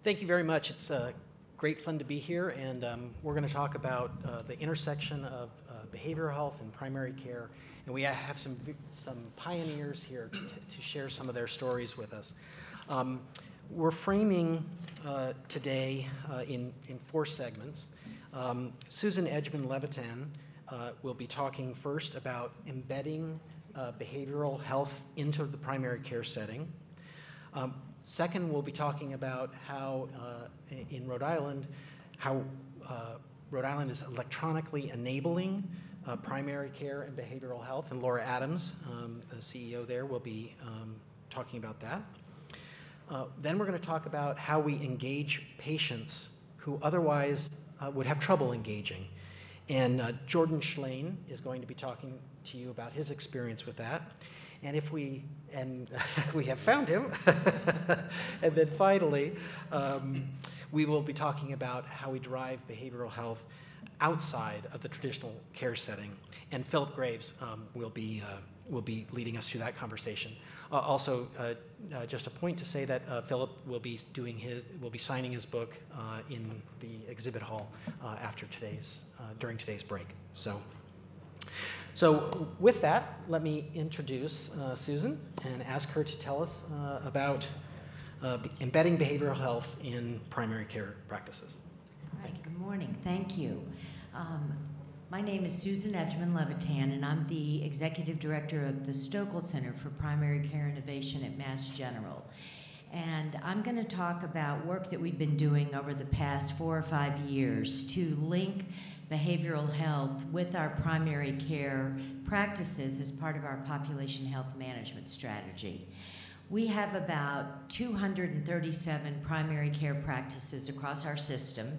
Thank you very much. It's great fun to be here, and we're going to talk about the intersection of behavioral health and primary care, and we have some pioneers here to share some of their stories with us. We're framing today in 4 segments. Susan Edgman-Levitan will be talking first about embedding behavioral health into the primary care setting. Second, we'll be talking about how in Rhode Island, how Rhode Island is electronically enabling primary care and behavioral health, and Laura Adams, the CEO there, will be talking about that. Then we're going to talk about how we engage patients who otherwise would have trouble engaging. And Jordan Shlain is going to be talking to you about his experience with that. And if we have found him, and then finally, we will be talking about how we drive behavioral health outside of the traditional care setting. And Philip Graves will be leading us through that conversation. Also, just a point to say that Philip will be signing his book in the exhibit hall during today's break. So with that, let me introduce Susan and ask her to tell us about embedding behavioral health in primary care practices. All right, good morning. Thank you. My name is Susan Edgman-Levitan, and I'm the Executive Director of the Stoeckle Center for Primary Care Innovation at Mass General. And I'm going to talk about work that we've been doing over the past 4 or 5 years to link behavioral health with our primary care practices as part of our population health management strategy. We have about 237 primary care practices across our system.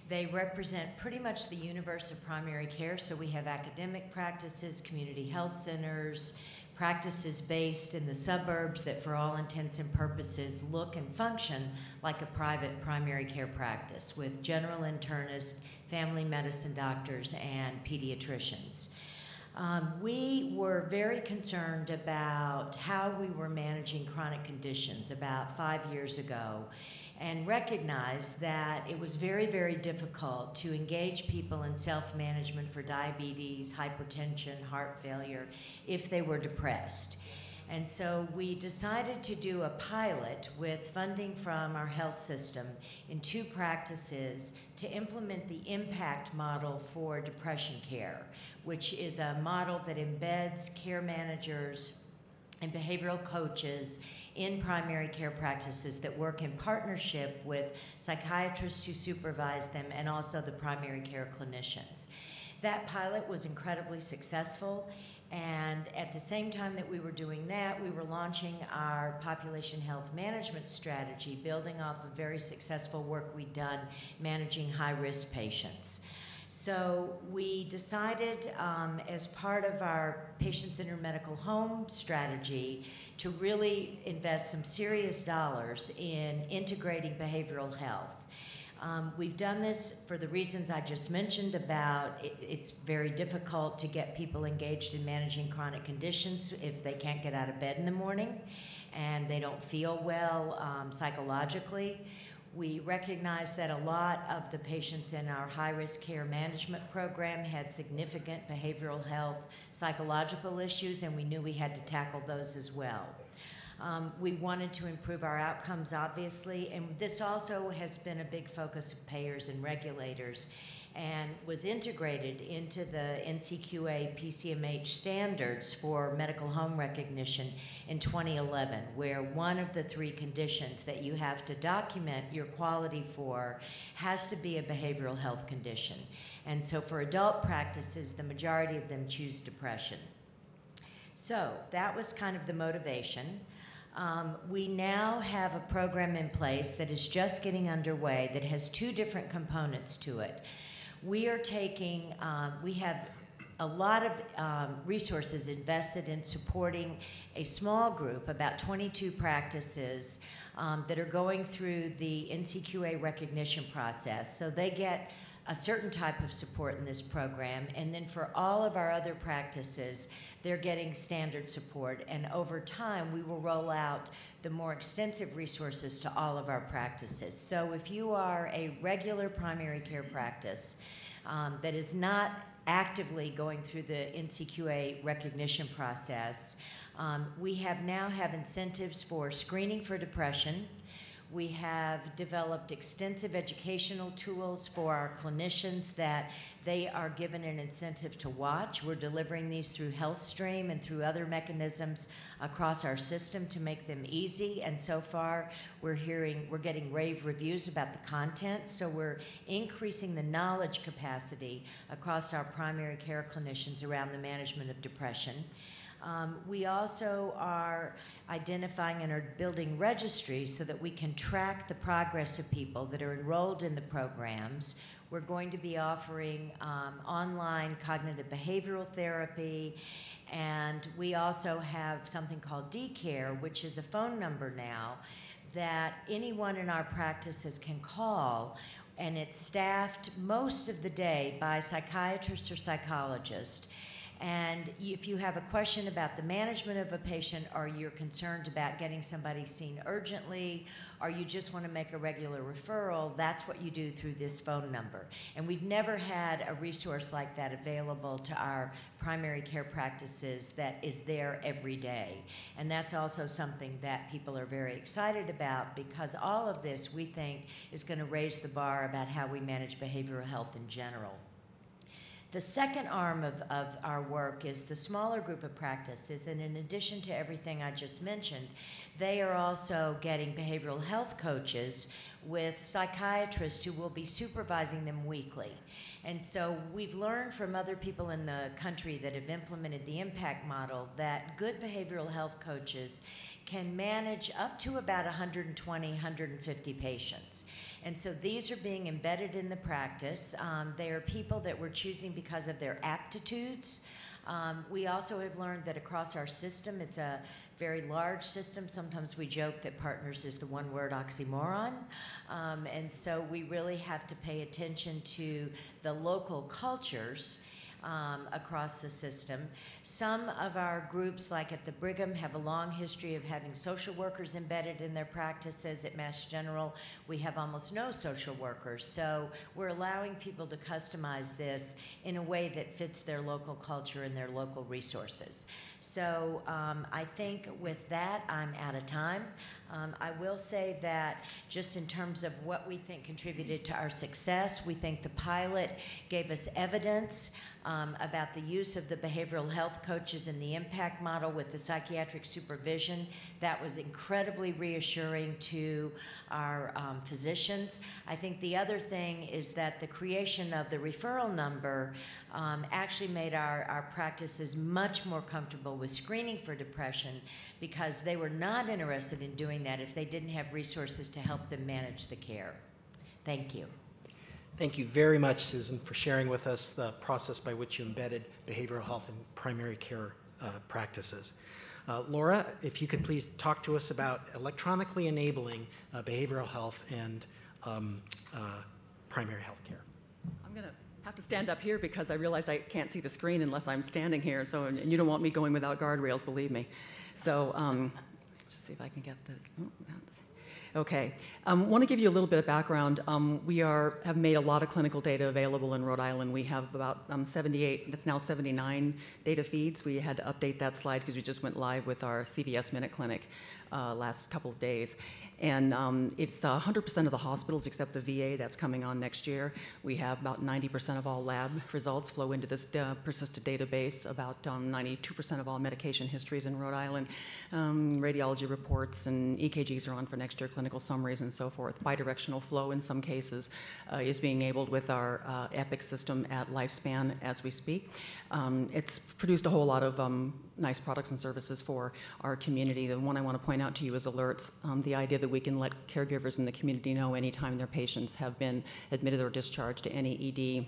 They represent pretty much the universe of primary care, so we have academic practices, community health centers, practices based in the suburbs that for all intents and purposes look and function like a private primary care practice with general internists, family medicine doctors, and pediatricians. We were very concerned about how we were managing chronic conditions about 5 years ago, and recognized that it was very, very difficult to engage people in self-management for diabetes, hypertension, heart failure, if they were depressed. And so we decided to do a pilot with funding from our health system in 2 practices to implement the impact model for depression care, which is a model that embeds care managers and behavioral coaches in primary care practices that work in partnership with psychiatrists who supervise them and also the primary care clinicians. That pilot was incredibly successful, and at the same time that we were doing that, we were launching our population health management strategy, building off of very successful work we'd done managing high-risk patients. So we decided as part of our patient-centered medical home strategy to really invest some serious dollars in integrating behavioral health. We've done this for the reasons I just mentioned about it's very difficult to get people engaged in managing chronic conditions if they can't get out of bed in the morning and they don't feel well psychologically. We recognize that a lot of the patients in our high-risk care management program had significant behavioral health, psychological issues, and we knew we had to tackle those as well. We wanted to improve our outcomes, obviously, and this also has been a big focus of payers and regulators and was integrated into the NCQA PCMH standards for medical home recognition in 2011, where one of the 3 conditions that you have to document your quality for has to be a behavioral health condition. And so for adult practices, the majority of them choose depression. So that was kind of the motivation. We now have a program in place that is just getting underway that has 2 different components to it. We are taking, we have a lot of resources invested in supporting a small group, about 22 practices that are going through the NCQA recognition process. So they get a certain type of support in this program, and then for all of our other practices, they're getting standard support, and over time we will roll out the more extensive resources to all of our practices. So if you are a regular primary care practice that is not actively going through the NCQA recognition process, we now have incentives for screening for depression. We have developed extensive educational tools for our clinicians that they are given an incentive to watch. We're delivering these through HealthStream and through other mechanisms across our system to make them easy. And so far, we're getting rave reviews about the content. So we're increasing the knowledge capacity across our primary care clinicians around the management of depression. We also are identifying and are building registries so that we can track the progress of people that are enrolled in the programs. We're going to be offering online cognitive behavioral therapy, and we also have something called D-Care, which is a phone number now that anyone in our practices can call, and it's staffed most of the day by psychiatrists or psychologists. And if you have a question about the management of a patient, or you're concerned about getting somebody seen urgently, or you just want to make a regular referral, that's what you do through this phone number. And we've never had a resource like that available to our primary care practices that is there every day. And that's also something that people are very excited about, because all of this, we think, is going to raise the bar about how we manage behavioral health in general. The second arm of our work is the smaller group of practices, and in addition to everything I just mentioned, they are also getting behavioral health coaches with psychiatrists who will be supervising them weekly. And so we've learned from other people in the country that have implemented the impact model that good behavioral health coaches can manage up to about 120, 150 patients. And so these are being embedded in the practice. They are people that we're choosing because of their aptitudes. We also have learned that across our system, it's a very large system. Sometimes we joke that partners is the one-word oxymoron. And so we really have to pay attention to the local cultures across the system. Some of our groups, like at the Brigham, have a long history of having social workers embedded in their practices. At Mass General, we have almost no social workers. So we're allowing people to customize this in a way that fits their local culture and their local resources. So I think with that, I'm out of time. I will say that just in terms of what we think contributed to our success, we think the pilot gave us evidence about the use of the behavioral health coaches in the impact model with the psychiatric supervision. That was incredibly reassuring to our physicians. I think the other thing is that the creation of the referral number actually made our practices much more comfortable with screening for depression, because they were not interested in doing that if they didn't have resources to help them manage the care. Thank you. Thank you very much, Susan, for sharing with us the process by which you embedded behavioral health in primary care practices. Laura, if you could please talk to us about electronically enabling behavioral health and primary health care. I'm going to have to stand up here because I realized I can't see the screen unless I'm standing here, so, and you don't want me going without guardrails, believe me. So let's just see if I can get this. Oh, that's... Okay, want to give you a little bit of background. We have made a lot of clinical data available in Rhode Island. We have about 78, it's now 79 data feeds. We had to update that slide because we just went live with our CVS Minute Clinic last couple of days. And it's 100% of the hospitals except the VA that's coming on next year. We have about 90% of all lab results flow into this persistent database, about 92% of all medication histories in Rhode Island. Radiology reports and EKGs are on for next year, clinical summaries and so forth. Bidirectional flow in some cases is being enabled with our Epic system at Lifespan as we speak. It's produced a whole lot of nice products and services for our community. The one I want to point out to you is alerts, the idea that we can let caregivers in the community know anytime their patients have been admitted or discharged to any ED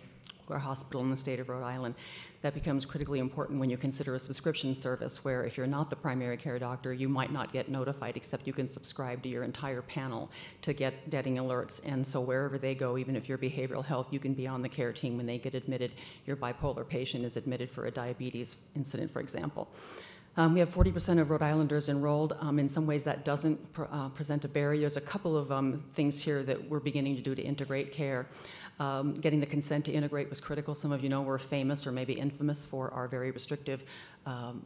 or hospital in the state of Rhode Island. That becomes critically important when you consider a subscription service where if you're not the primary care doctor, you might not get notified, except you can subscribe to your entire panel to getting alerts. And so wherever they go, even if you're behavioral health, you can be on the care team when they get admitted. Your bipolar patient is admitted for a diabetes incident, for example. We have 40% of Rhode Islanders enrolled. In some ways, that doesn't present a barrier. There's a couple of things here that we're beginning to do to integrate care. Getting the consent to integrate was critical. Some of you know we're famous or maybe infamous for our very restrictive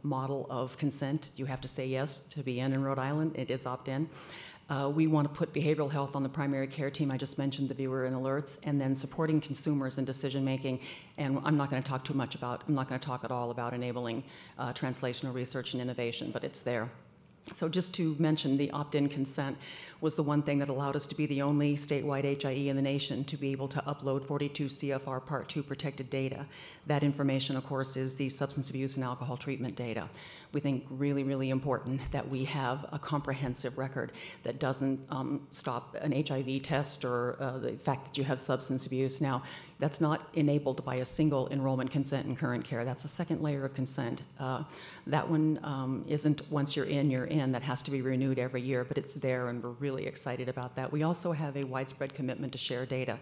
model of consent. You have to say yes to be in Rhode Island. It is opt-in. We want to put behavioral health on the primary care team. I just mentioned the viewer and alerts, and then supporting consumers in decision making. And I'm not going to talk at all about enabling translational research and innovation, but it's there. So just to mention, the opt-in consent was the one thing that allowed us to be the only statewide HIE in the nation to be able to upload 42 CFR Part 2 protected data. That information, of course, is the substance abuse and alcohol treatment data. We think really, really important that we have a comprehensive record that doesn't stop an HIV test or the fact that you have substance abuse. Now, that's not enabled by a single enrollment consent in current care. That's a second layer of consent. That one isn't once you're in. That has to be renewed every year, but it's there, and we're really excited about that. We also have a widespread commitment to share data.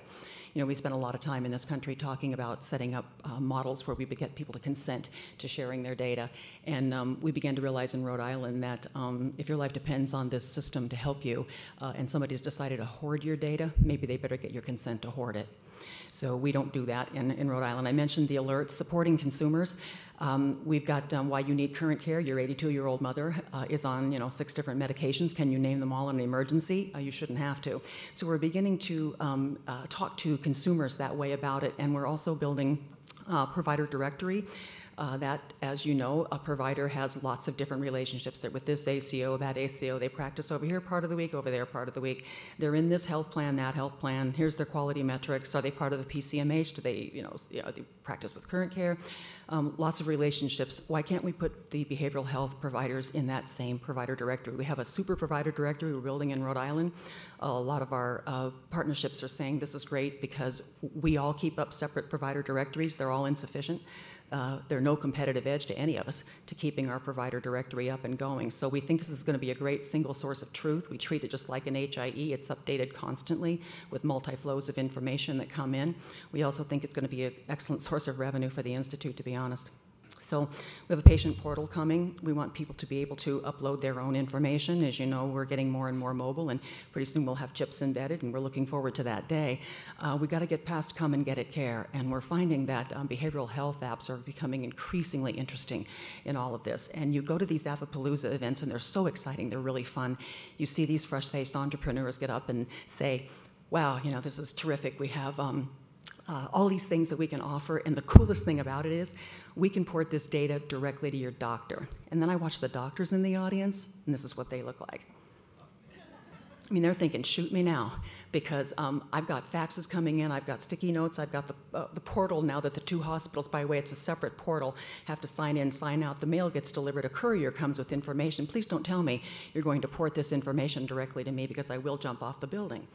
You know, we spend a lot of time in this country talking about setting up models where we get people to consent to sharing their data. And we began to realize in Rhode Island that if your life depends on this system to help you, and somebody's decided to hoard your data, maybe they better get your consent to hoard it. So we don't do that in Rhode Island. I mentioned the alerts, supporting consumers. We've got why you need current care. Your 82-year-old mother is on 6 different medications. Can you name them all in an emergency? You shouldn't have to. So we're beginning to talk to consumers that way about it, and we're also building provider directory. That, as you know, a provider has lots of different relationships. They're with this ACO, that ACO. They practice over here part of the week, over there part of the week. They're in this health plan, that health plan. Here's their quality metrics. Are they part of the PCMH? Do they, they practice with current care? Lots of relationships. Why can't we put the behavioral health providers in that same provider directory? We have a super provider directory we're building in Rhode Island. A lot of our partnerships are saying this is great because we all keep up separate provider directories. They're all insufficient. There's no competitive edge to any of us to keeping our provider directory up and going. So we think this is going to be a great single source of truth. We treat it just like an HIE. It's updated constantly with multi-flows of information that come in. We also think it's going to be an excellent source of revenue for the Institute, to be honest. So we have a patient portal coming. We want people to be able to upload their own information. As you know, we're getting more and more mobile, and pretty soon we'll have chips embedded, and we're looking forward to that day. We've got to get past come and get it care, and we're finding that behavioral health apps are becoming increasingly interesting in all of this. And you go to these Appapalooza events, and they're so exciting. They're really fun. You see these fresh-faced entrepreneurs get up and say, wow, this is terrific. We have all these things that we can offer, and the coolest thing about it is we can port this data directly to your doctor. And then I watch the doctors in the audience, and this is what they look like. I mean, they're thinking, shoot me now, because I've got faxes coming in, I've got sticky notes, I've got the portal now that the 2 hospitals, by the way, it's a separate portal, have to sign in, sign out. The mail gets delivered, a courier comes with information. Please don't tell me you're going to port this information directly to me because I will jump off the building.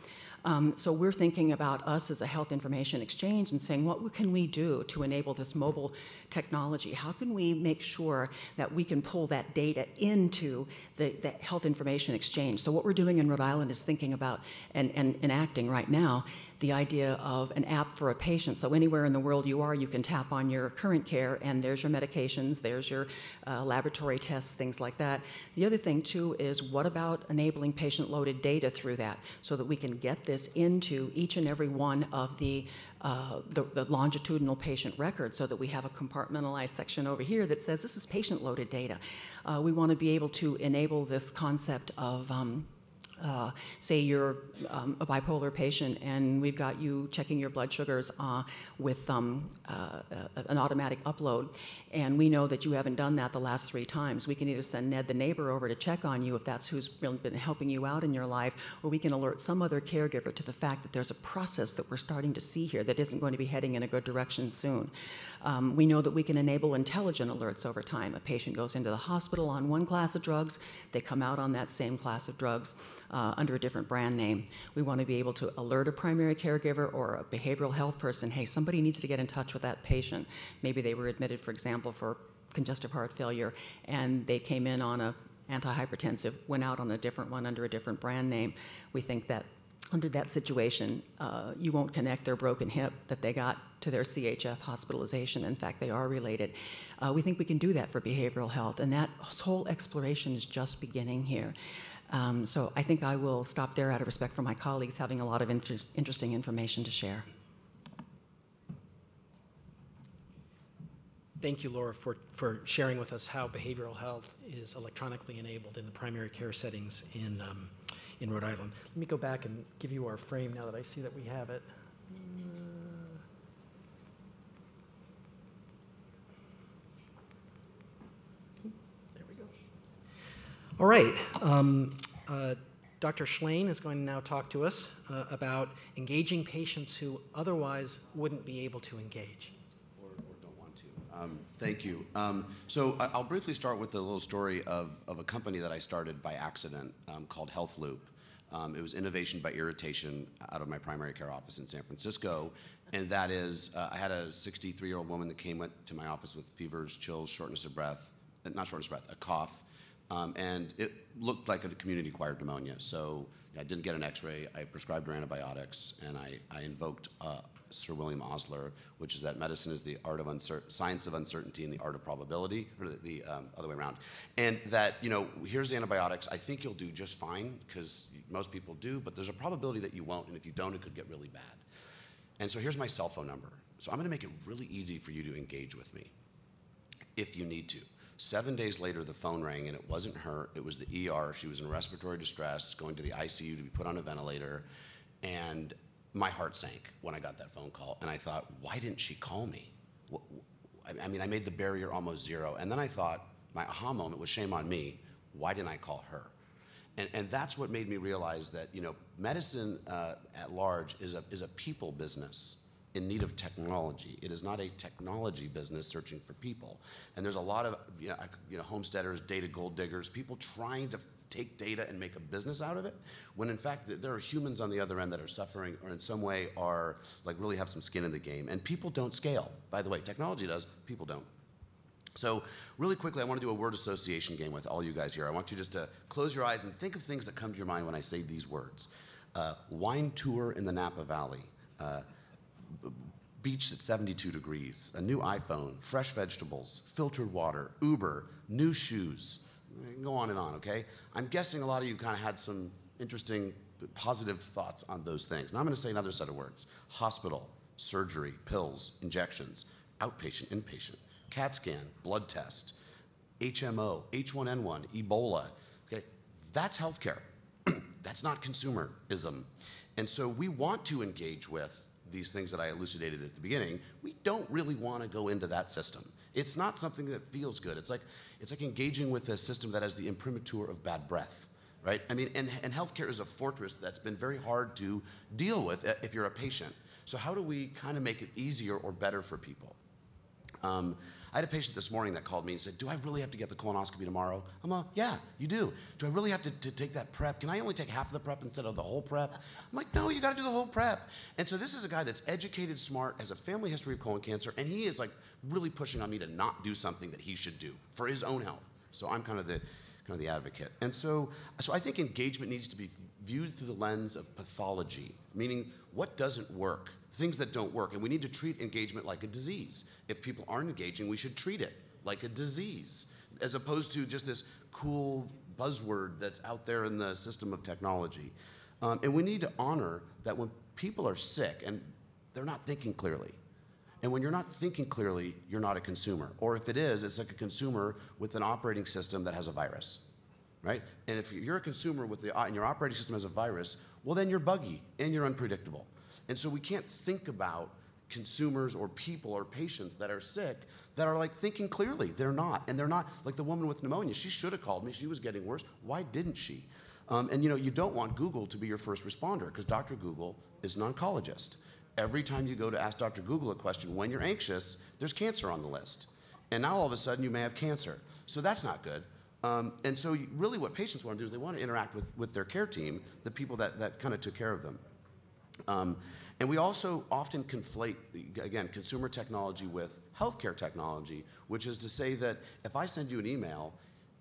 So we're thinking about us as a health information exchange and saying, what can we do to enable this mobile technology? How can we make sure that we can pull that data into the health information exchange? So what we're doing in Rhode Island is thinking about and enacting right now the idea of an app for a patient. So anywhere in the world you are, you can tap on your current care, and there's your medications, there's your laboratory tests, things like that. The other thing, too, is what about enabling patient-loaded data through that so that we can get this into each and every one of the longitudinal patient records so that we have a compartmentalized section over here that says this is patient-loaded data. We want to be able to enable this concept of say you're a bipolar patient and we've got you checking your blood sugars with an automatic upload, and we know that you haven't done that the last 3 times. We can either send Ned the neighbor over to check on you if that's who's been helping you out in your life, or we can alert some other caregiver to the fact that there's a process that we're starting to see here that isn't going to be heading in a good direction soon. We know that we can enable intelligent alerts over time. A patient goes into the hospital on one class of drugs, they come out on that same class of drugs under a different brand name. We want to be able to alert a primary caregiver or a behavioral health person, hey, somebody needs to get in touch with that patient. Maybe they were admitted, for example, for congestive heart failure, and they came in on a antihypertensive, went out on a different one under a different brand name. We think that under that situation, you won't connect their broken hip that they got to their CHF hospitalization. In fact, they are related. We think we can do that for behavioral health, and that whole exploration is just beginning here. So I think I will stop there out of respect for my colleagues having a lot of interesting information to share. Thank you, Laura, for sharing with us how behavioral health is electronically enabled in the primary care settings in Rhode Island. Let me go back and give you our frame now that I see that we have it. There we go. All right. Dr. Shlain is going to now talk to us about engaging patients who otherwise wouldn't be able to engage. Thank you. So I'll briefly start with a little story of a company that I started by accident called Healthloop. It was innovation by irritation out of my primary care office in San Francisco. And that is, I had a 63-year-old woman that came to my office with fevers, chills, shortness of breath, not shortness of breath, a cough. And it looked like a community-acquired pneumonia. So I didn't get an x-ray. I prescribed her antibiotics, and I invoked Sir William Osler, which is that medicine is the art of science of uncertainty and the art of probability, or the other way around. And that, here's the antibiotics. I think you'll do just fine, because most people do, but there's a probability that you won't, and if you don't, it could get really bad. And so here's my cell phone number. So I'm going to make it really easy for you to engage with me, if you need to. 7 days later, the phone rang, and it wasn't her. It was the ER. She was in respiratory distress, going to the ICU to be put on a ventilator, and my heart sank when I got that phone call, and I thought, why didn't she call me? I mean, I made the barrier almost zero, and then I thought, my aha moment was shame on me. Why didn't I call her? And that's what made me realize that medicine at large is a people business in need of technology. It is not a technology business searching for people. And there's a lot of homesteaders, data gold diggers, people trying to take data and make a business out of it, when in fact there are humans on the other end that are suffering or in some way are really have some skin in the game. And people don't scale. By the way, technology does, people don't. So really quickly, I want to do a word association game with all you guys here. I want you just to close your eyes and think of things that come to your mind when I say these words. Wine tour in the Napa Valley. Beach at 72 degrees, a new iPhone, fresh vegetables, filtered water, Uber, new shoes. Go on and on, okay? I'm guessing a lot of you kind of had some interesting, positive thoughts on those things. Now I'm going to say another set of words. Hospital, surgery, pills, injections, outpatient, inpatient, CAT scan, blood test, HMO, H1N1, Ebola, okay? That's healthcare. That's not consumerism. And so we want to engage with these things that I elucidated at the beginning. We don't really want to go into that system. It's not something that feels good. It's like engaging with a system that has the imprimatur of bad breath, right? I mean, and healthcare is a fortress that's been very hard to deal with if you're a patient. So how do we kind of make it easier or better for people? I had a patient this morning that called me and said, do I really have to get the colonoscopy tomorrow? I'm like, yeah, you do. Do I really have to take that prep? Can I only take half of the prep instead of the whole prep? I'm like, no, you got to do the whole prep. And so this is a guy that's educated, smart, has a family history of colon cancer, and he is really pushing on me to not do something that he should do for his own health. So I'm kind of the advocate. And so I think engagement needs to be viewed through the lens of pathology, meaning what doesn't work, things that don't work. And we need to treat engagement like a disease. If people aren't engaging, we should treat it like a disease, as opposed to just this cool buzzword that's out there in the system of technology. And we need to honor that when people are sick and they're not thinking clearly, and when you're not thinking clearly, you're not a consumer. Or if it is, it's like a consumer with an operating system that has a virus, right? And if you're a consumer and your operating system has a virus, well, then you're buggy and you're unpredictable. And so we can't think about consumers or people or patients that are sick that are thinking clearly. They're not. And they're not like the woman with pneumonia. She should have called me. She was getting worse. Why didn't she? And you don't want Google to be your first responder, because Dr. Google is an oncologist. every time you go to ask Dr. Google a question, when you're anxious, there's cancer on the list. And now all of a sudden you may have cancer. So that's not good. And so really what patients want to do is they want to interact with their care team, the people that kind of took care of them. And we also often conflate, again, consumer technology with healthcare technology, which is to say that if I send you an email,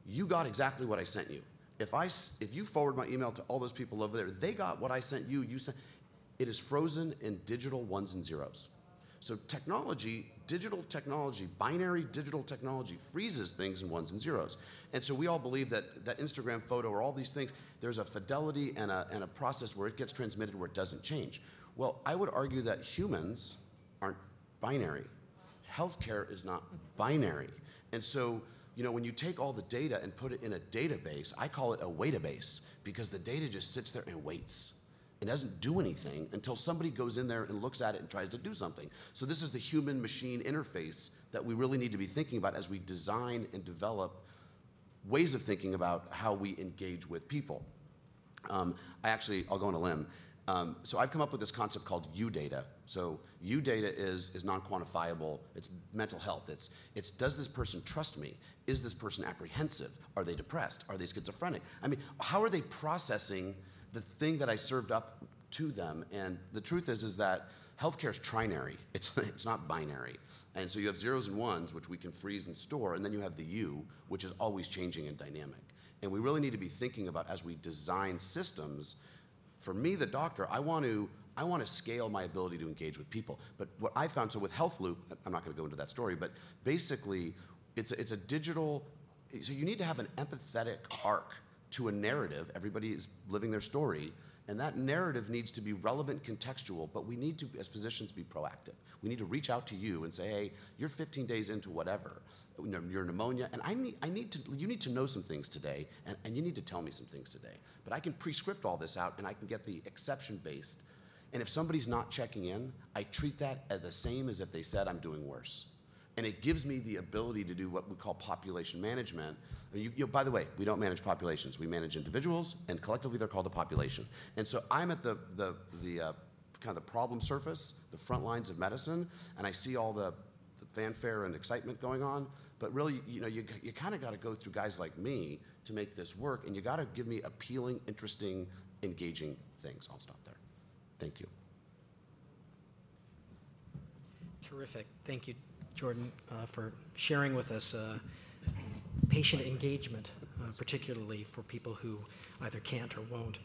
you got exactly what I sent you. If you forward my email to all those people over there, they got what I sent you, it is frozen in digital ones and zeros. So technology, digital technology, binary digital technology freezes things in ones and zeros. And so we all believe that Instagram photo or all these things, there's a fidelity and a process where it gets transmitted where it doesn't change. Well, I would argue that humans aren't binary. Healthcare is not binary. And so, you know, when you take all the data and put it in a database, I call it a waitabase, because the data just sits there and waits. It doesn't do anything until somebody goes in there and looks at it and tries to do something. So this is the human-machine interface that we really need to be thinking about as we design and develop ways of thinking about how we engage with people. I'll go on a limb. So I've come up with this concept called U-data. So U-data is non-quantifiable. It's mental health. It's does this person trust me? Is this person apprehensive? Are they depressed? Are they schizophrenic? I mean, how are they processing the thing that I served up to them? And the truth is that healthcare is trinary. It's not binary. And so you have zeros and ones, which we can freeze and store, and then you have the U, which is always changing and dynamic. And we really need to be thinking about, as we design systems, for me, the doctor, I want to scale my ability to engage with people. But what I found, so with Healthloop, I'm not going to go into that story, but basically, it's a digital, so you need to have an empathetic arc to a narrative. Everybody is living their story, and that narrative needs to be relevant, contextual, but we need to, as physicians, be proactive. We need to reach out to you and say, hey, you're 15 days into whatever, your pneumonia, and you need to know some things today, and you need to tell me some things today. But I can pre-script all this out, and I can get the exception-based. And if somebody's not checking in, I treat that as the same as if they said I'm doing worse. And it gives me the ability to do what we call population management. By the way, we don't manage populations. We manage individuals, and collectively they're called a population. And so I'm at the kind of the problem surface, the front lines of medicine, and I see all the fanfare and excitement going on. But really, you kind of got to go through guys like me to make this work, and you got to give me appealing, interesting, engaging things. I'll stop there. Thank you. Terrific. Thank you, Jordan, for sharing with us patient engagement, particularly for people who either can't or won't.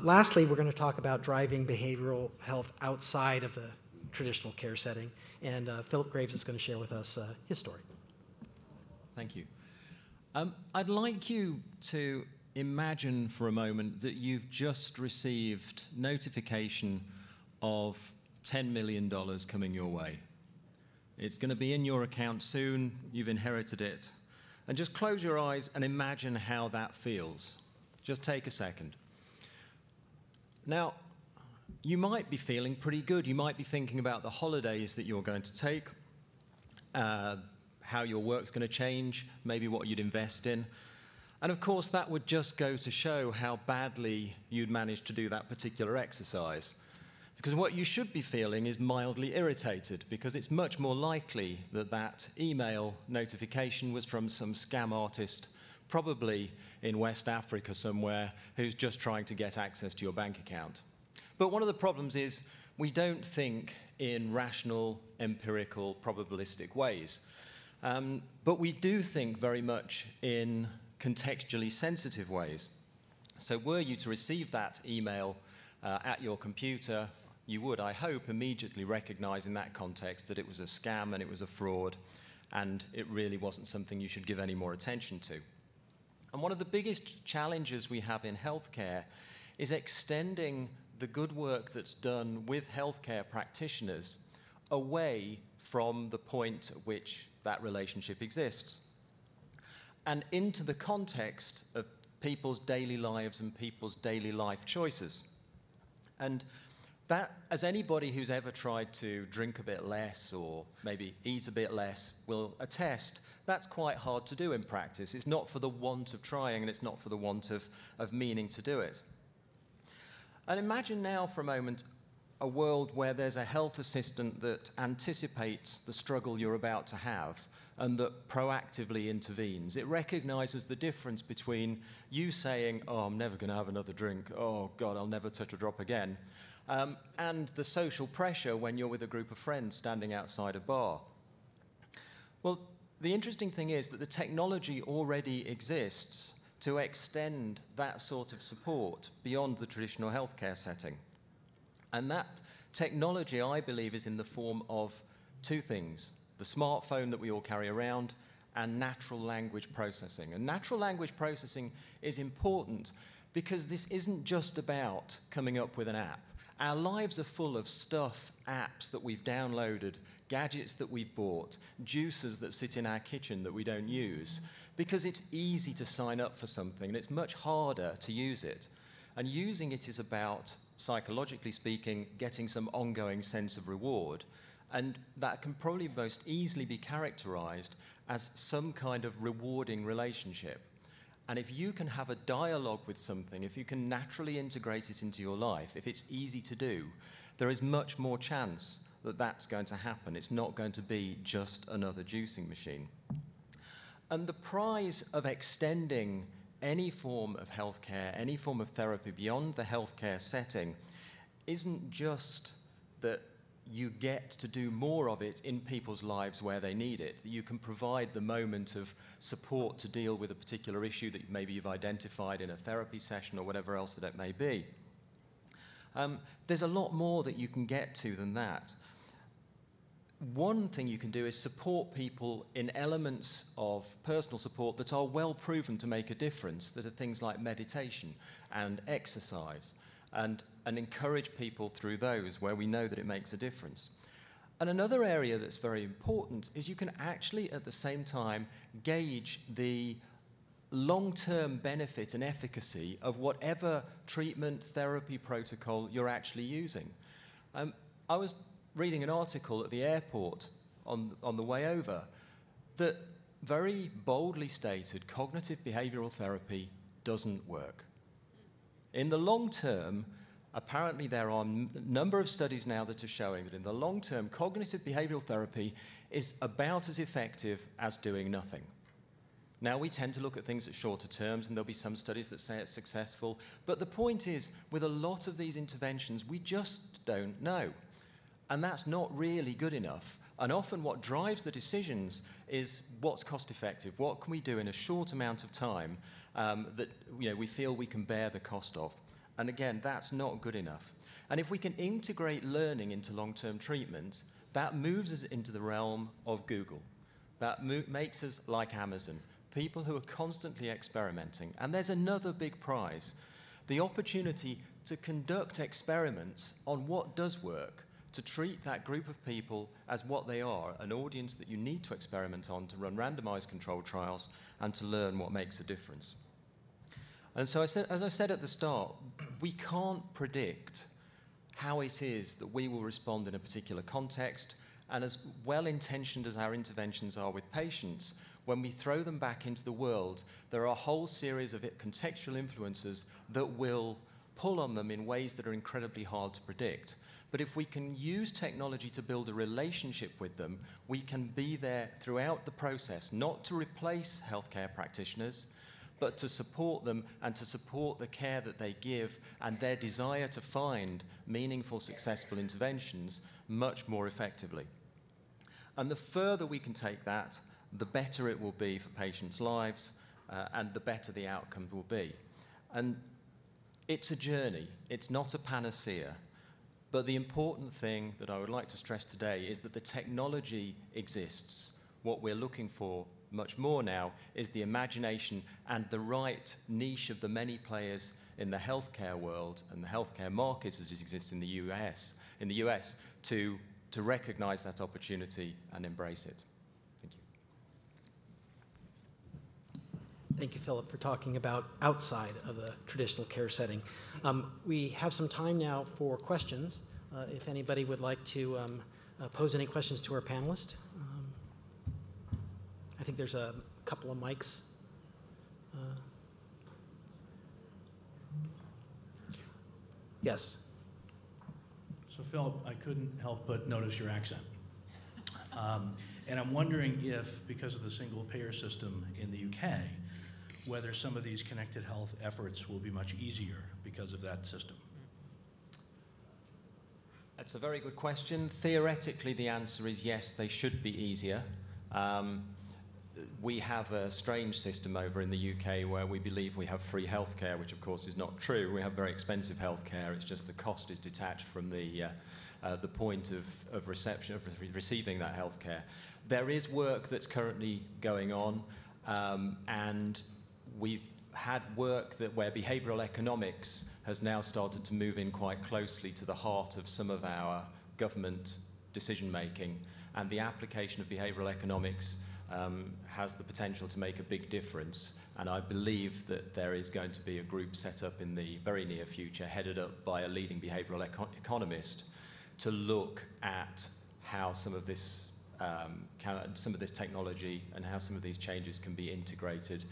Lastly, we're going to talk about driving behavioral health outside of the traditional care setting, and Philip Graves is going to share with us his story. Thank you. I'd like you to imagine for a moment that you've just received notification of $10 million coming your way. It's going to be in your account soon. You've inherited it. And just close your eyes and imagine how that feels. Just take a second. Now, you might be feeling pretty good. You might be thinking about the holidays that you're going to take, how your work's going to change, maybe what you'd invest in. And of course, that would just go to show how badly you'd managed to do that particular exercise. Because what you should be feeling is mildly irritated, because it's much more likely that that email notification was from some scam artist, probably in West Africa somewhere, who's just trying to get access to your bank account. But one of the problems is we don't think in rational, empirical, probabilistic ways. But we do think very much in contextually sensitive ways. So were you to receive that email at your computer, you would, I hope, immediately recognize in that context that it was a scam and it was a fraud, and it really wasn't something you should give any more attention to. And one of the biggest challenges we have in healthcare is extending the good work that's done with healthcare practitioners away from the point at which that relationship exists, and into the context of people's daily lives and people's daily life choices. And that, as anybody who's ever tried to drink a bit less or maybe eat a bit less will attest, that's quite hard to do in practice. It's not for the want of trying, and it's not for the want of meaning to do it. And imagine now for a moment a world where there's a health assistant that anticipates the struggle you're about to have and that proactively intervenes. It recognizes the difference between you saying, oh, I'm never going to have another drink, oh, God, I'll never touch a drop again, and the social pressure when you're with a group of friends standing outside a bar. Well, the interesting thing is that the technology already exists to extend that sort of support beyond the traditional healthcare setting. And that technology, I believe, is in the form of two things: the smartphone that we all carry around and natural language processing. And natural language processing is important because this isn't just about coming up with an app. Our lives are full of stuff, apps that we've downloaded, gadgets that we've bought, juicers that sit in our kitchen that we don't use, because it's easy to sign up for something and it's much harder to use it. And using it is about, psychologically speaking, getting some ongoing sense of reward. And that can probably most easily be characterized as some kind of rewarding relationship. And if you can have a dialogue with something, if you can naturally integrate it into your life, if it's easy to do, there is much more chance that that's going to happen. It's not going to be just another juicing machine. And the prize of extending any form of healthcare, any form of therapy beyond the healthcare setting isn't just that you get to do more of it in people's lives where they need it, that you can provide the moment of support to deal with a particular issue that maybe you've identified in a therapy session or whatever else that it may be. There's a lot more that you can get to than that. One thing you can do is support people in elements of personal support that are well proven to make a difference, that are things like meditation and exercise, and encourage people through those where we know that it makes a difference. And another area that's very important is you can actually at the same time gauge the long-term benefit and efficacy of whatever treatment, therapy protocol you're actually using. I was reading an article at the airport on the way over that very boldly stated cognitive behavioral therapy doesn't work. In the long term, apparently there are a number of studies now that are showing that in the long term, cognitive behavioral therapy is about as effective as doing nothing. Now, we tend to look at things at shorter terms, and there'll be some studies that say it's successful, but the point is, with a lot of these interventions, we just don't know. And that's not really good enough. And often what drives the decisions is what's cost effective, what can we do in a short amount of time that we feel we can bear the cost of. And again, that's not good enough. And if we can integrate learning into long-term treatment, that moves us into the realm of Google. That makes us like Amazon, people who are constantly experimenting. And there's another big prize, the opportunity to conduct experiments on what does work, to treat that group of people as what they are, an audience that you need to experiment on to run randomized controlled trials and to learn what makes a difference. And so as I said at the start, we can't predict how it is that we will respond in a particular context, and as well-intentioned as our interventions are with patients, when we throw them back into the world, there are a whole series of contextual influences that will pull on them in ways that are incredibly hard to predict. But if we can use technology to build a relationship with them, we can be there throughout the process, not to replace healthcare practitioners, but to support them and to support the care that they give and their desire to find meaningful, successful interventions much more effectively. And the further we can take that, the better it will be for patients' lives and the better the outcome will be. And it's a journey. It's not a panacea. But the important thing that I would like to stress today is that the technology exists. What we're looking for much more now is the imagination and the right niche of the many players in the healthcare world and the healthcare market as it exists in the US to recognize that opportunity and embrace it. Thank you. Thank you, Philip, for talking about outside of the traditional care setting. We have some time now for questions. If anybody would like to pose any questions to our panelist. I think there's a couple of mics. Yes. So Philip, I couldn't help but notice your accent. And I'm wondering if, because of the single payer system in the UK, whether some of these connected health efforts will be much easier because of that system. That's a very good question. Theoretically, the answer is yes, they should be easier. We have a strange system over in the UK where we believe we have free healthcare, which of course is not true. We have very expensive healthcare. It's just the cost is detached from the point of receiving that healthcare. There is work that's currently going on, and we've had work where behavioral economics has now started to move in quite closely to the heart of some of our government decision making, and the application of behavioral economics has the potential to make a big difference. And I believe that there is going to be a group set up in the very near future, headed up by a leading behavioral economist, to look at how some of this technology and how some of these changes can be integrated,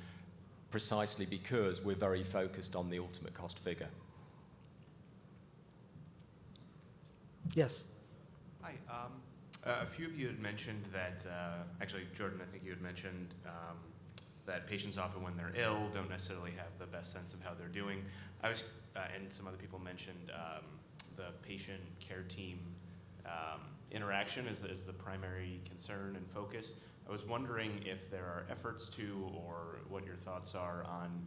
precisely because we're very focused on the ultimate cost figure. Yes. Hi. A few of you had mentioned that, actually, Jordan, I think you had mentioned that patients often, when they're ill, don't necessarily have the best sense of how they're doing. And some other people mentioned the patient care team interaction is the primary concern and focus. I was wondering if there are efforts to, or what your thoughts are on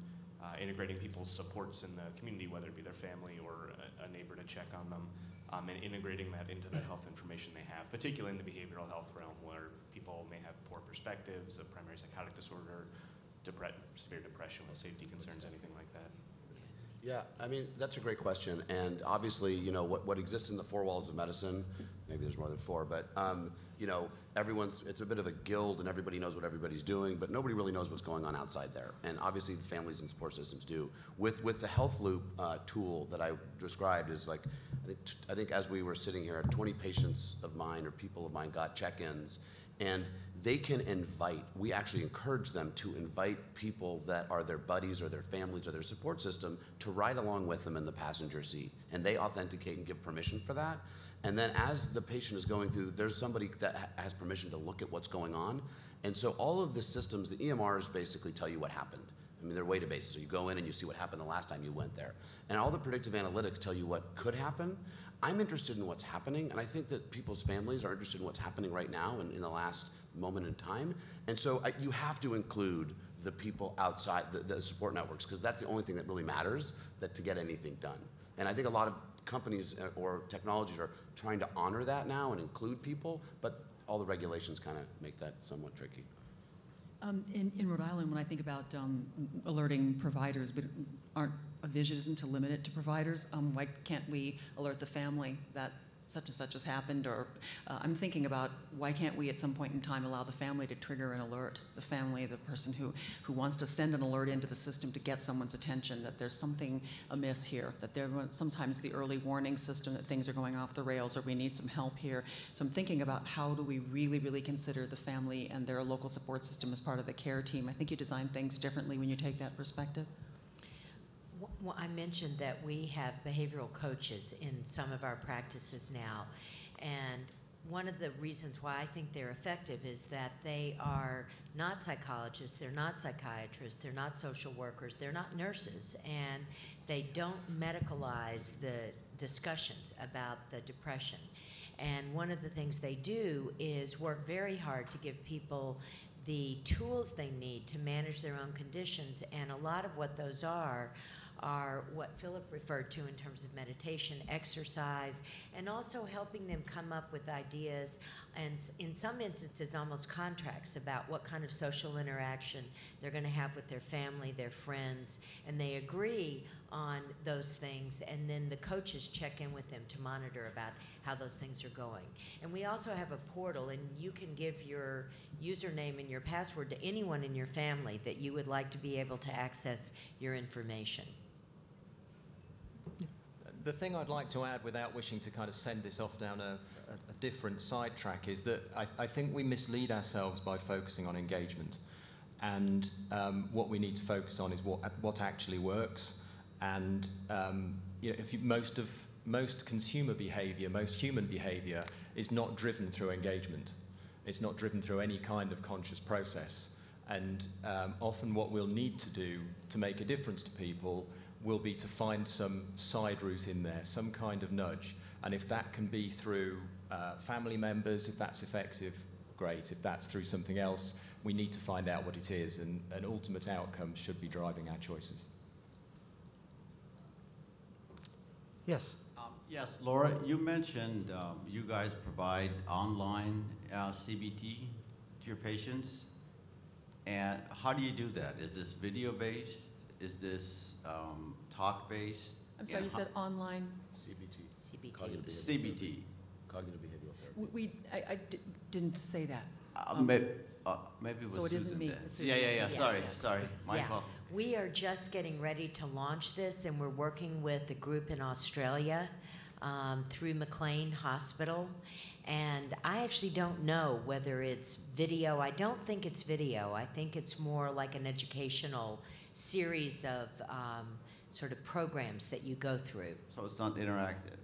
integrating people's supports in the community, whether it be their family or a neighbor to check on them, and integrating that into the health information they have, particularly in the behavioral health realm, where people may have poor perspectives, a primary psychotic disorder, severe depression with safety concerns, anything like that. Yeah, I mean, that's a great question. And obviously, you know, what exists in the four walls of medicine, maybe there's more than four, but, you know, it's a bit of a guild and everybody knows what everybody's doing, but nobody really knows what's going on outside there. And obviously the families and support systems do. With the Healthloop tool that I described is like, I think as we were sitting here, 20 patients of mine or people of mine got check-ins, and they can invite, we actually encourage them to invite people that are their buddies or their families or their support system to ride along with them in the passenger seat. And they authenticate and give permission for that. And then as the patient is going through, there's somebody that has permission to look at what's going on. And so all of the systems, the EMRs basically tell you what happened. I mean, they're databases, so you go in and you see what happened the last time you went there. And all the predictive analytics tell you what could happen. I'm interested in what's happening, and I think that people's families are interested in what's happening right now and in the last moment in time. And so you have to include the people outside the support networks, because that's the only thing that really matters to get anything done. And I think a lot of companies or technologies are trying to honor that now and include people, but all the regulations kind of make that somewhat tricky. In Rhode Island, when I think about alerting providers, but aren't a vision isn't to limit it to providers, why can't we alert the family that such and such has happened? Or I'm thinking about, why can't we at some point in time allow the family to trigger an alert, the family, the person who wants to send an alert into the system to get someone's attention that there's something amiss here, that there sometimes the early warning system that things are going off the rails or we need some help here. So I'm thinking about, how do we really, really consider the family and their local support system as part of the care team? I think you design things differently when you take that perspective. Well, I mentioned that we have behavioral coaches in some of our practices now, and one of the reasons why I think they're effective is that they are not psychologists, they're not psychiatrists, they're not social workers, they're not nurses, and they don't medicalize the discussions about the depression. And one of the things they do is work very hard to give people the tools they need to manage their own conditions, and a lot of what those are what Philip referred to in terms of meditation, exercise, and also helping them come up with ideas, and in some instances almost contracts about what kind of social interaction they're going to have with their family, their friends, and they agree on those things, and then the coaches check in with them to monitor about how those things are going. And we also have a portal, and you can give your username and your password to anyone in your family that you would like to be able to access your information. The thing I'd like to add, without wishing to kind of send this off down a different sidetrack, is that I think we mislead ourselves by focusing on engagement. And what we need to focus on is what actually works. And you know, most of most consumer behavior, most human behavior is not driven through engagement. It's not driven through any kind of conscious process. And often what we'll need to do to make a difference to people will be to find some side route in there, some kind of nudge. And if that can be through family members, if that's effective, great. If that's through something else, we need to find out what it is, and an ultimate outcome should be driving our choices. Yes. Yes, Laura, you mentioned you guys provide online CBT to your patients. And how do you do that? Is this video-based? Is this talk-based? I'm sorry, you said online? CBT. CBT. CBT. Cognitive behavioral therapy. I didn't say that. Maybe it was So it Susan isn't me, then. it's Susan. Yeah. Yeah. Sorry, Michael. Yeah. We are just getting ready to launch this, and we're working with a group in Australia through McLean Hospital. And I actually don't know whether it's video. I don't think it's video. I think it's more like an educational series of sort of programs that you go through. So it's not interactive.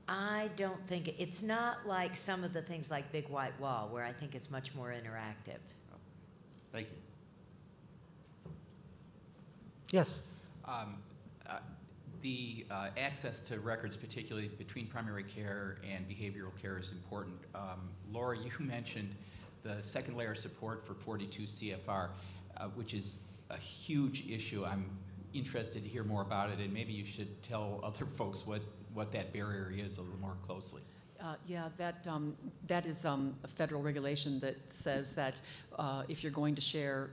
I don't think it's not like some of the things like Big White Wall, where I think it's much more interactive. Thank you. Yes. The access to records, particularly between primary care and behavioral care, is important. Laura, you mentioned the second layer support for 42 CFR, which is a huge issue. I'm interested to hear more about it, and maybe you should tell other folks what that barrier is a little more closely. Yeah, that is a federal regulation that says that if you're going to share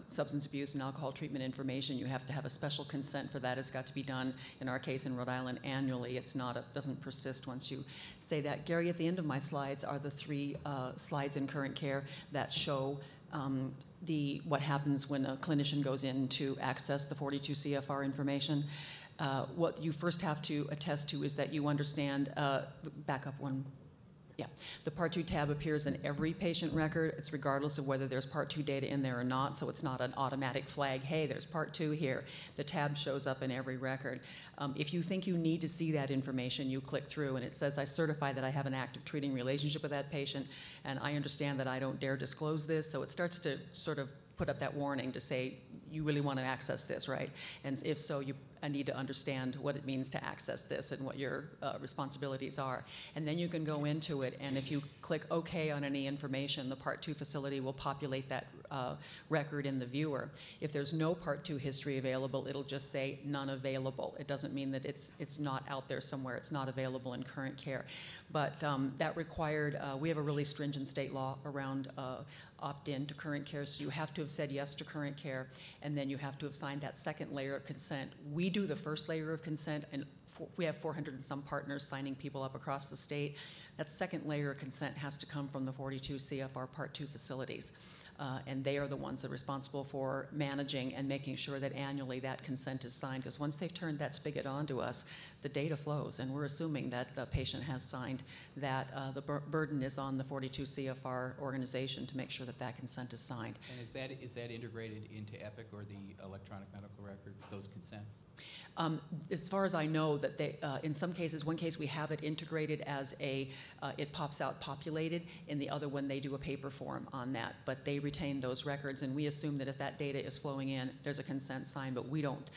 substance abuse and alcohol treatment information, you have to have a special consent for that. It's got to be done, in our case in Rhode Island, annually. It's not, doesn't persist once you say that. Gary, at the end of my slides are the 3 slides in current care that show what happens when a clinician goes in to access the 42 CFR information. What you first have to attest to is that you understand, back up one, yeah. The Part 2 tab appears in every patient record. It's regardless of whether there's Part 2 data in there or not, so it's not an automatic flag, hey, there's Part 2 here. The tab shows up in every record. If you think you need to see that information, you click through and it says, I certify that I have an active treating relationship with that patient, and I understand that I don't dare disclose this, so it starts to sort of put up that warning to say, you really want to access this, right? And if so, I need to understand what it means to access this and what your responsibilities are. And then you can go into it, and if you click OK on any information, the Part 2 facility will populate that record in the viewer. If there's no Part 2 history available, it'll just say none available. It doesn't mean that it's not out there somewhere. It's not available in current care. But that required, we have a really stringent state law around opt-in to current care, so you have to have said yes to current care, and then you have to have signed that second layer of consent. We do the first layer of consent, and we have 400 and some partners signing people up across the state. That second layer of consent has to come from the 42 CFR Part 2 facilities. And they are the ones that are responsible for managing and making sure that annually that consent is signed, because once they've turned that spigot onto us, the data flows, and we're assuming that the patient has signed that. The burden is on the 42 CFR organization to make sure that that consent is signed. And is that integrated into EPIC or the electronic medical record, those consents? As far as I know, that they, in some cases, one case we have it integrated as it pops out populated. In the other one, they do a paper form on that, but they retain those records, and we assume that if that data is flowing in, there's a consent signed, but we don't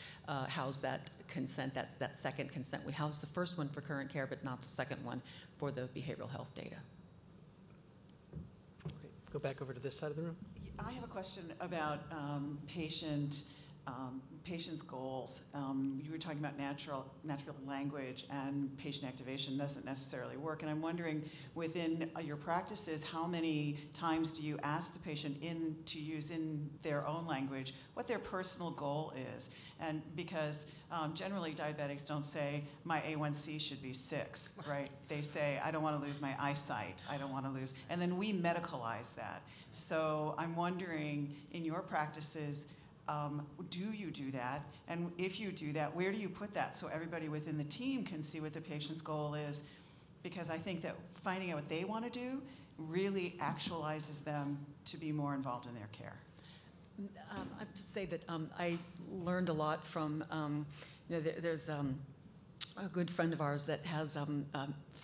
house that consent, that second consent. We house the first one for current care, but not the second one for the behavioral health data. Great. Go back over to this side of the room. I have a question about patients' goals. You were talking about natural language, and patient activation doesn't necessarily work. And I'm wondering, within your practices, how many times do you ask the patient to use in their own language what their personal goal is? And because generally diabetics don't say, my A1C should be 6, right? They say, I don't want to lose my eyesight. I don't want to lose. And then we medicalize that. So I'm wondering, in your practices, do you do that? And if you do that, where do you put that so everybody within the team can see what the patient's goal is? Because I think that finding out what they want to do really actualizes them to be more involved in their care. I have to say that I learned a lot from, there's a good friend of ours that has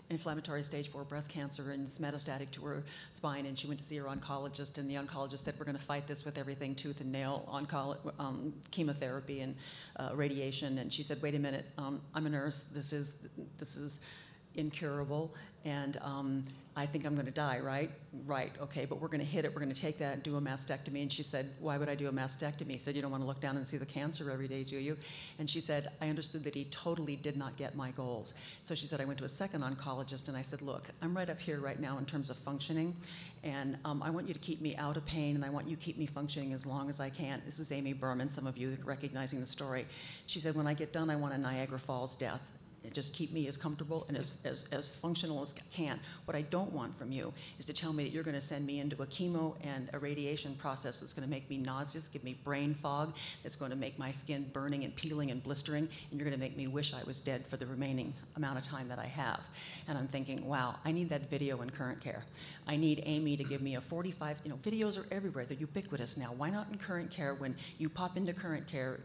inflammatory stage 4 breast cancer and it's metastatic to her spine, and she went to see her oncologist, and the oncologist said, we're going to fight this with everything tooth and nail, chemotherapy and radiation. And she said, wait a minute, I'm a nurse, this is incurable, and I think I'm going to die, right? Right, okay, but we're going to hit it. We're going to take that and do a mastectomy. And she said, why would I do a mastectomy? He said, you don't want to look down and see the cancer every day, do you? And she said, I understood that he totally did not get my goals. So she said, I went to a second oncologist, and I said, look, I'm right up here right now in terms of functioning, and I want you to keep me out of pain, and I want you to keep me functioning as long as I can. This is Amy Berman, some of you recognizing the story. She said, when I get done, I want a Niagara Falls death. Just keep me as comfortable and as functional as I can. What I don't want from you is to tell me that you're going to send me into a chemo and a radiation process that's going to make me nauseous, give me brain fog, that's going to make my skin burning and peeling and blistering, and you're going to make me wish I was dead for the remaining amount of time that I have. And I'm thinking, wow, I need that video in current care. I need Amy to give me a 45, videos are everywhere. They're ubiquitous now. Why not in current care? When you pop into current care,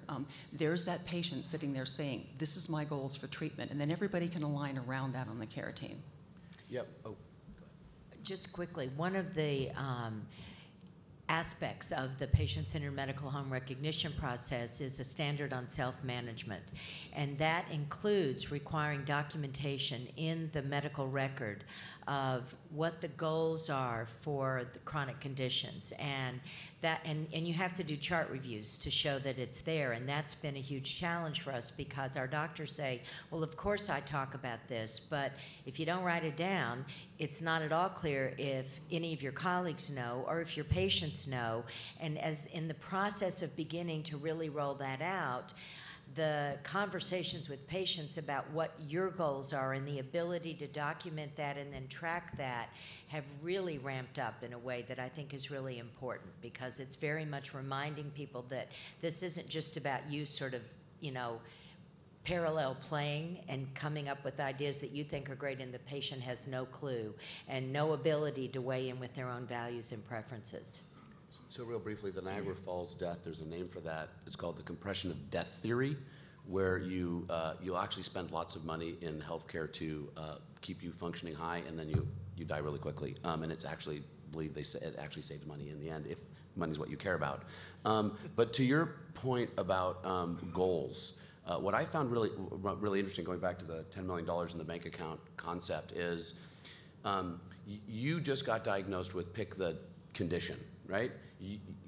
there's that patient sitting there saying, this is my goals for treatment. And then everybody can align around that on the care team. Yep. Oh. Just quickly, one of the aspects of the patient-centered medical home recognition process is a standard on self-management, and that includes requiring documentation in the medical record of what the goals are for the chronic conditions, and you have to do chart reviews to show that it's there, and that's been a huge challenge for us because our doctors say, well, of course I talk about this, but if you don't write it down, it's not at all clear if any of your colleagues know or if your patients know. And as in the process of beginning to really roll that out, the conversations with patients about what your goals are and the ability to document that and then track that have really ramped up in a way that I think is really important, because it's very much reminding people that this isn't just about you sort of, parallel playing and coming up with ideas that you think are great and the patient has no clue and no ability to weigh in with their own values and preferences. So real briefly, the Niagara Falls death, there's a name for that. It's called the compression of death theory, where you'll actually spend lots of money in healthcare to keep you functioning high, and then you die really quickly. And it's actually, believe it actually saves money in the end, if money's what you care about. But to your point about goals, what I found really interesting, going back to the $10 million in the bank account concept, is you just got diagnosed with pick the condition, right?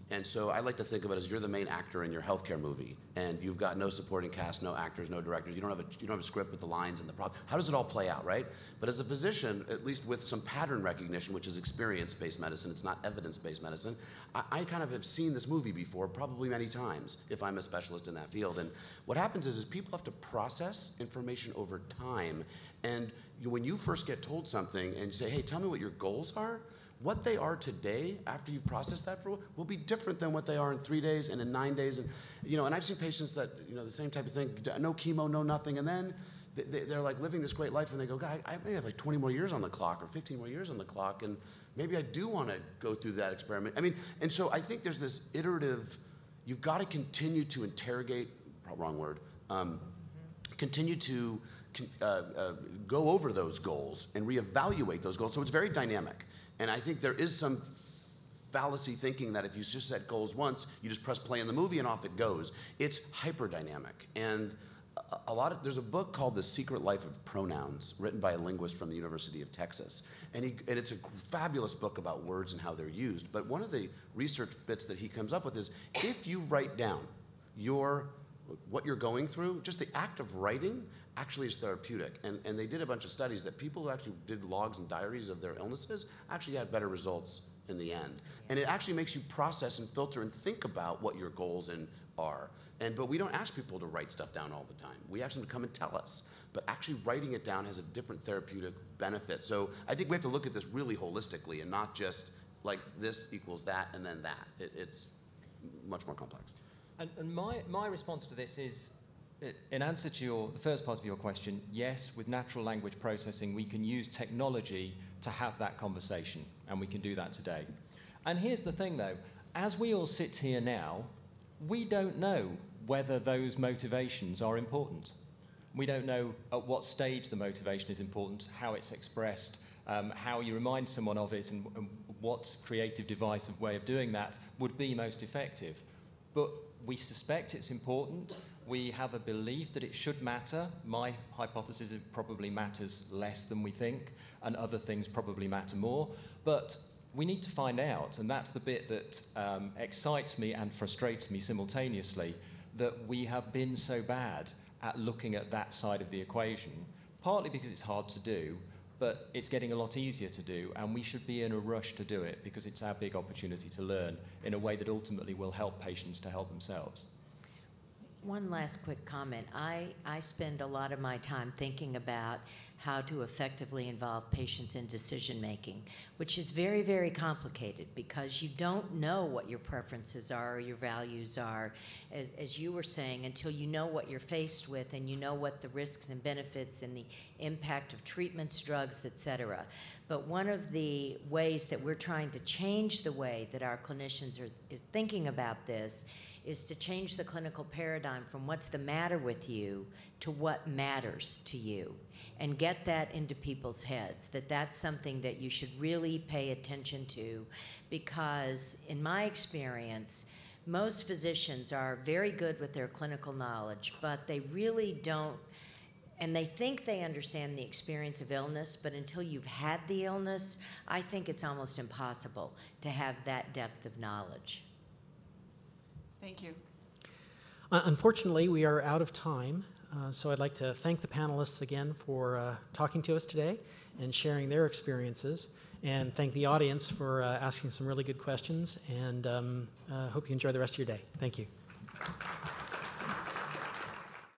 And so I like to think of it as you're the main actor in your healthcare movie, and you've got no supporting cast, no actors, no directors. You don't have a script with the lines and the problem. How does it all play out, right? But as a physician, at least with some pattern recognition, which is experience-based medicine, it's not evidence-based medicine, I kind of have seen this movie before, probably many times, if I'm a specialist in that field. And what happens is people have to process information over time. And when you first get told something and you say, hey, tell me what your goals are, what they are today, after you've processed that for a while, will be different than what they are in 3 days and in 9 days. And and I've seen patients that, the same type of thing, no chemo, no nothing, and then they're like living this great life, and they go, God, I may have like 20 more years on the clock or 15 more years on the clock, and maybe I do want to go through that experiment. And so I think there's this iterative, you've got to continue to interrogate, wrong word, continue to go over those goals and reevaluate those goals. So it's very dynamic. And I think there is some fallacy thinking that if you just set goals once, you just press play in the movie and off it goes. It's hyper-dynamic. And there's a book called The Secret Life of Pronouns, written by a linguist from the University of Texas. And it's a fabulous book about words and how they're used. But one of the research bits that he comes up with is, if you write down what you're going through, just the act of writing actually is therapeutic. And they did a bunch of studies that people who actually did logs and diaries of their illnesses actually had better results in the end. And it actually makes you process and filter and think about what your goals are. But we don't ask people to write stuff down all the time. We ask them to come and tell us. But actually writing it down has a different therapeutic benefit. So I think we have to look at this really holistically and not just like this equals that and then that. It's much more complex. And my response to this is, in answer to the first part of your question, yes, with natural language processing, we can use technology to have that conversation, and we can do that today. And here's the thing, though. As we all sit here now, we don't know whether those motivations are important. We don't know at what stage the motivation is important, how it's expressed, how you remind someone of it, and what creative device of way of doing that would be most effective. But we suspect it's important. We have a belief that it should matter. My hypothesis is it probably matters less than we think, and other things probably matter more. But we need to find out, and that's the bit that excites me and frustrates me simultaneously, that we have been so bad at looking at that side of the equation, partly because it's hard to do, but it's getting a lot easier to do, and we should be in a rush to do it because it's our big opportunity to learn in a way that ultimately will help patients to help themselves. One last quick comment. I spend a lot of my time thinking about how to effectively involve patients in decision making, which is very, very complicated because you don't know what your preferences are or your values are, as you were saying, until you know what you're faced with and you know what the risks and benefits and the impact of treatments, drugs, et cetera. But one of the ways that we're trying to change the way that our clinicians are thinking about this is to change the clinical paradigm from what's the matter with you to what matters to you, and get that into people's heads, that that's something that you should really pay attention to, because in my experience, most physicians are very good with their clinical knowledge, but they really don't, and they think they understand the experience of illness, but until you've had the illness, I think it's almost impossible to have that depth of knowledge. Thank you. Unfortunately, we are out of time, so I'd like to thank the panelists again for talking to us today and sharing their experiences, and thank the audience for asking some really good questions, and hope you enjoy the rest of your day. Thank you.